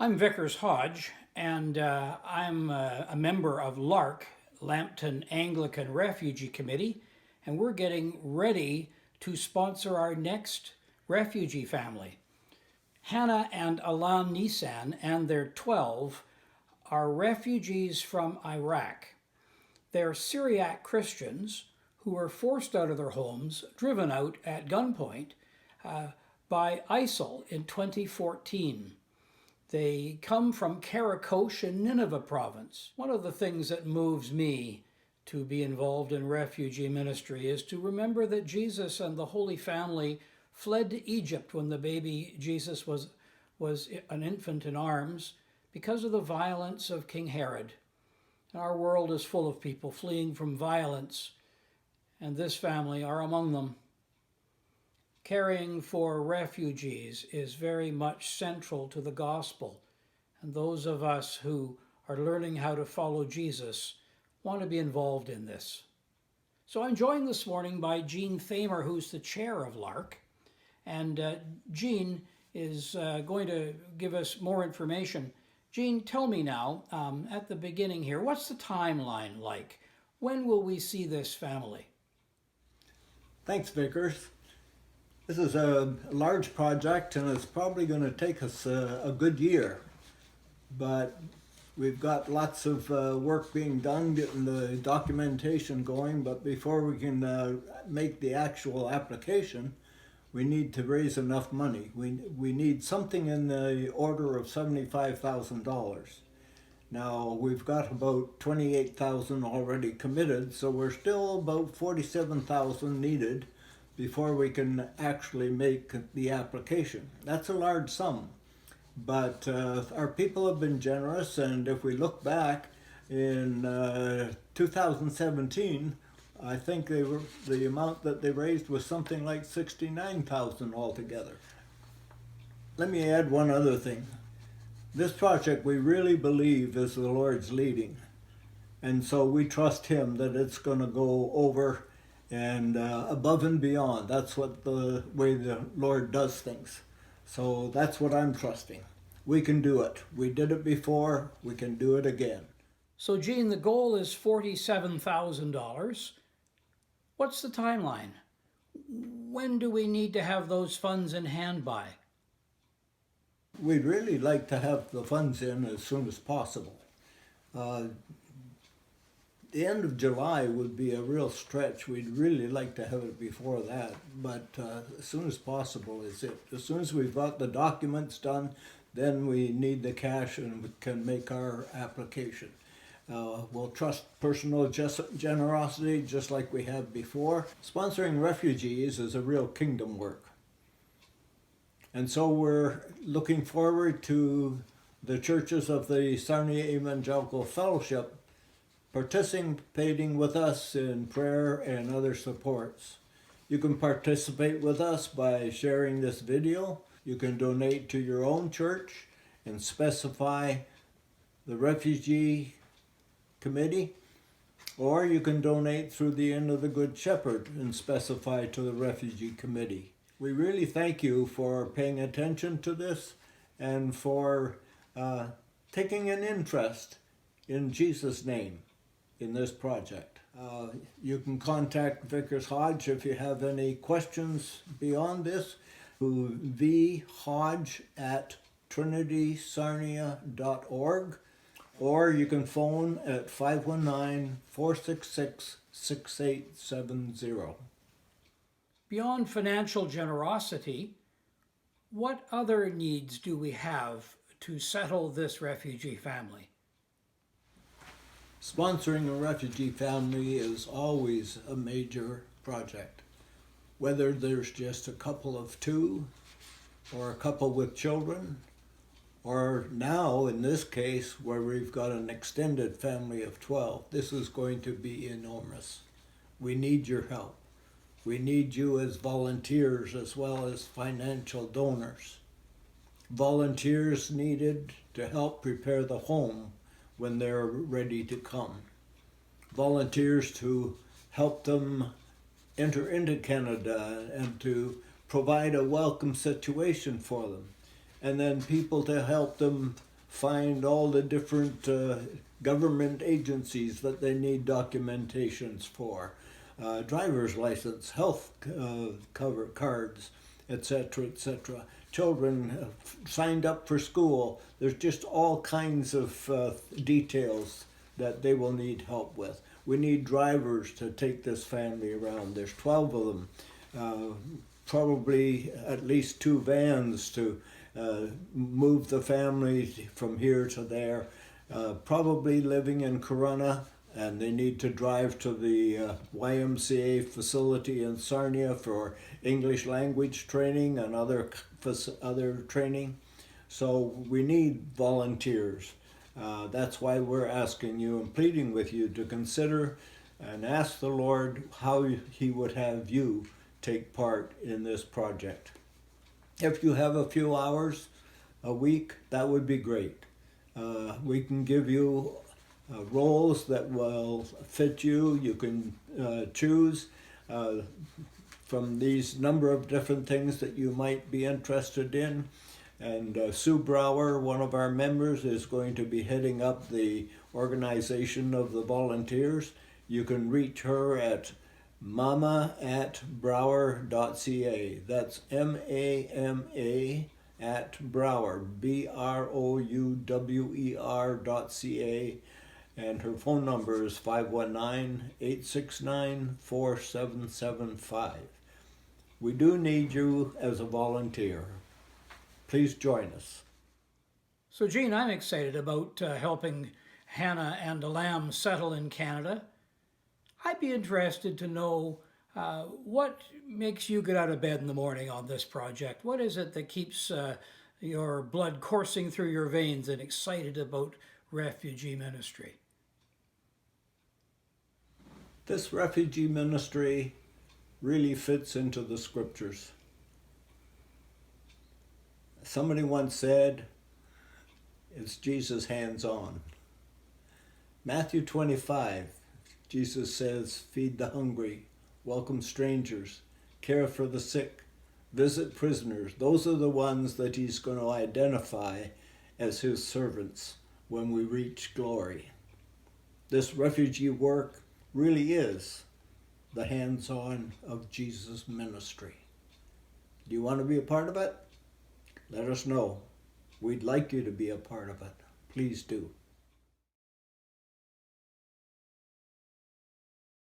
I'm Vickers Hodge, and I'm a member of LARC, Lambton Anglican Refugee Committee, and we're getting ready to sponsor our next refugee family. Hannah and Alan Nissan and their 12 are refugees from Iraq. They're Syriac Christians who were forced out of their homes, driven out at gunpoint by ISIL in 2014. They come from Karakosh in Nineveh province. One of the things that moves me to be involved in refugee ministry is to remember that Jesus and the Holy Family fled to Egypt when the baby Jesus was an infant in arms because of the violence of King Herod. Our world is full of people fleeing from violence, and this family are among them. Caring for refugees is very much central to the gospel, and those of us who are learning how to follow Jesus want to be involved in this. So I'm joined this morning by Jean Thamer, who's the chair of LARC, and Jean is going to give us more information. Jean, tell me now, at the beginning here, what's the timeline like? When will we see this family? Thanks, Vickers. This is a large project and it's probably going to take us a good year, but we've got lots of work being done, getting the documentation going, but before we can make the actual application, we need to raise enough money. We need something in the order of $75,000. Now, we've got about $28,000 already committed, so we're still about $47,000 needed before we can actually make the application. That's a large sum, but our people have been generous, and if we look back in 2017, I think the amount that they raised was something like $69,000 altogether. Let me add one other thing. This project we really believe is the Lord's leading, and so we trust Him that it's going to go over and above and beyond. That's what the way the Lord does things. So that's what I'm trusting. We can do it. We did it before. We can do it again. So, Jean, the goal is $47,000. What's the timeline? When do we need to have those funds in hand by? We'd really like to have the funds in as soon as possible. The end of July would be a real stretch. We'd really like to have it before that, but as soon as possible is it. As soon as we've got the documents done, then we need the cash and we can make our application. We'll trust personal generosity just like we have before. Sponsoring refugees is a real kingdom work. And so we're looking forward to the churches of the Sarnia Evangelical Fellowship participating with us in prayer and other supports. You can participate with us by sharing this video. You can donate to your own church and specify the Refugee Committee, or you can donate through the Inn of the Good Shepherd and specify to the Refugee Committee. We really thank you for paying attention to this and for taking an interest in Jesus' name in this project. You can contact Vickers Hodge if you have any questions beyond this, to vhodge@trinitysarnia.org, or you can phone at 519-466-6870. Beyond financial generosity, what other needs do we have to settle this refugee family? Sponsoring a refugee family is always a major project. Whether there's just a couple of two, or a couple with children, or now in this case where we've got an extended family of 12, this is going to be enormous. We need your help. We need you as volunteers as well as financial donors. Volunteers needed to help prepare the home when they're ready to come. Volunteers to help them enter into Canada and to provide a welcome situation for them. And then people to help them find all the different government agencies that they need documentations for, driver's license, health cover cards, etc., etc. Children signed up for school. There's just all kinds of details that they will need help with. We need drivers to take this family around. There's 12 of them. Probably at least 2 vans to move the family from here to there. Probably living in Corunna, and they need to drive to the YMCA facility in Sarnia for English language training and other training. So we need volunteers. That's why we're asking you and pleading with you to consider and ask the Lord how He would have you take part in this project. If you have a few hours a week, that would be great. We can give you roles that will fit you. You can choose from these number of different things that you might be interested in. And Sue Brower, one of our members, is going to be heading up the organization of the volunteers. You can reach her at mama@brower.ca. That's MAMA at Brower, BROUWER.ca. And her phone number is 519-869-4775. We do need you as a volunteer. Please join us. So, Gene, I'm excited about helping Hannah and Lamb settle in Canada. I'd be interested to know what makes you get out of bed in the morning on this project. What is it that keeps your blood coursing through your veins and excited about refugee ministry? This refugee ministry really fits into the scriptures. Somebody once said, it's Jesus hands-on. Matthew 25, Jesus says, feed the hungry, welcome strangers, care for the sick, visit prisoners. Those are the ones that He's going to identify as His servants when we reach glory. This refugee work really is the hands-on of Jesus' ministry. Do you want to be a part of it? Let us know. We'd like you to be a part of it. Please do.